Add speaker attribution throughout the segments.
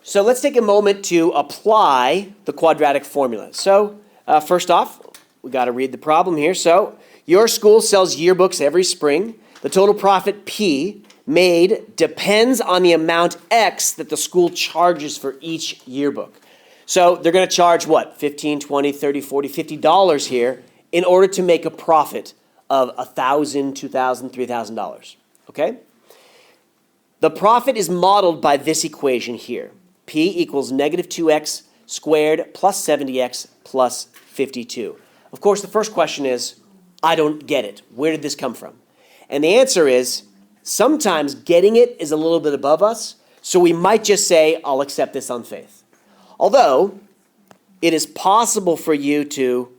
Speaker 1: So let's take a moment to apply the quadratic formula. So first off, we got to read the problem here. So your school sells yearbooks every spring. The total profit P made depends on the amount X that the school charges for each yearbook. So they're going to charge what? $15, $20, $30, $40, $50 here in order to make a profit of $1,000, $2,000, $3,000. Okay? The profit is modeled by this equation here. P equals negative 2x squared plus 70x plus 52. Of course, the first question is, I don't get it. Where did this come from? And the answer is, sometimes getting it is a little bit above us, so we might just say, I'll accept this on faith. Although, it is possible for you to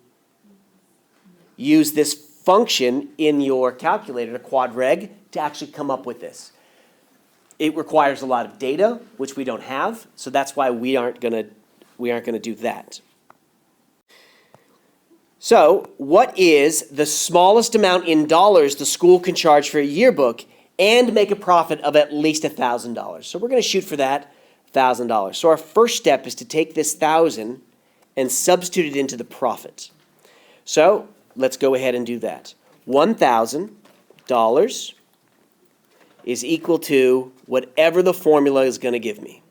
Speaker 1: use this function in your calculator, the quadreg, to actually come up with this. It requires a lot of data, which we don't have, so that's why we aren't going to do that. So, what is the smallest amount in dollars the school can charge for a yearbook and make a profit of at least $1,000? So we're going to shoot for that $1,000. So our first step is to take this 1,000 and substitute it into the profit. So let's go ahead and do that. $1,000 is equal to whatever the formula is going to give me.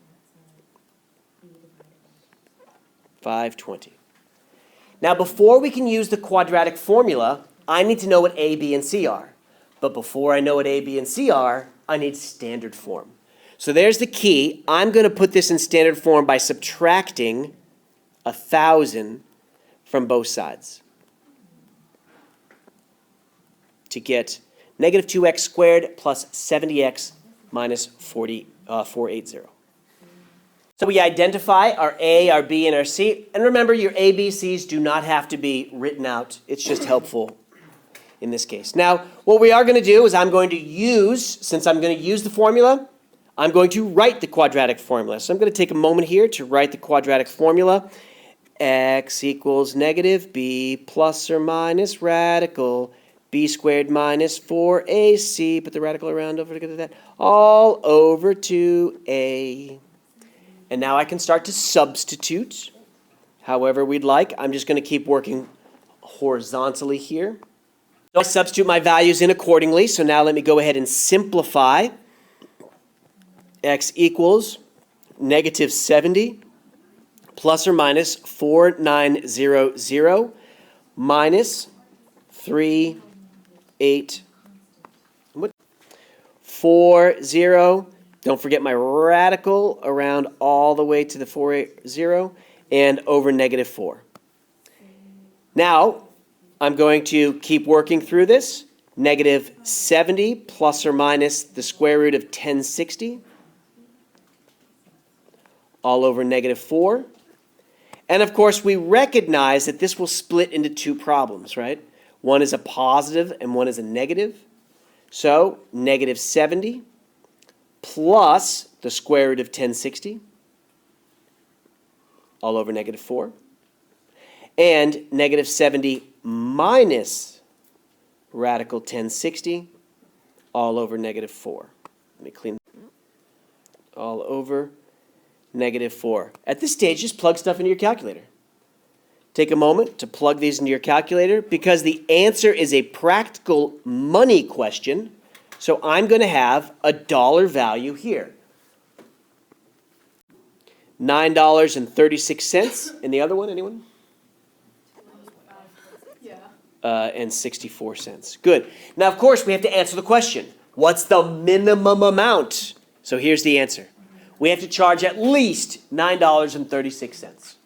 Speaker 1: 520. Now, before we can use the quadratic formula, I need to know what A, B, and C are. But before I know what A, B, and C are, I need standard form. So there's the key. I'm going to put this in standard form by subtracting 1,000 from both sides to get negative 2x squared plus 70x minus 480. So we identify our A, our B, and our C. And remember, your A, B, C's do not have to be written out. It's just helpful in this case. Now, what we are going to do is I'm going to use, since I'm going to use the formula, I'm going to write the quadratic formula. So I'm going to take a moment here to write the quadratic formula. X equals negative B plus or minus radical B squared minus 4AC, put the radical around over to get to that, all over 2A. And now I can start to substitute however we'd like. I'm just going to keep working horizontally here. So I substitute my values in accordingly. So now let me go ahead and simplify. X equals negative 70 plus or minus 4900 minus 3840. Don't forget my radical around all the way to the 480 and over negative 4. Now, I'm going to keep working through this. Negative 70 plus or minus the square root of 1060 all over negative 4. And of course, we recognize that this will split into two problems, right? One is a positive and one is a negative. So, negative 70 plus the square root of 1060 all over negative 4. And negative 70 minus radical 1060 all over negative 4. Let me clean all over negative 4. At this stage, just plug stuff into your calculator. Take a moment to plug these into your calculator because the answer is a practical money question. So I'm going to have a dollar value here. $9.36. And the other one, anyone? And 64 cents. Good. Now, of course, we have to answer the question. What's the minimum amount? So here's the answer. We have to charge at least $9.36.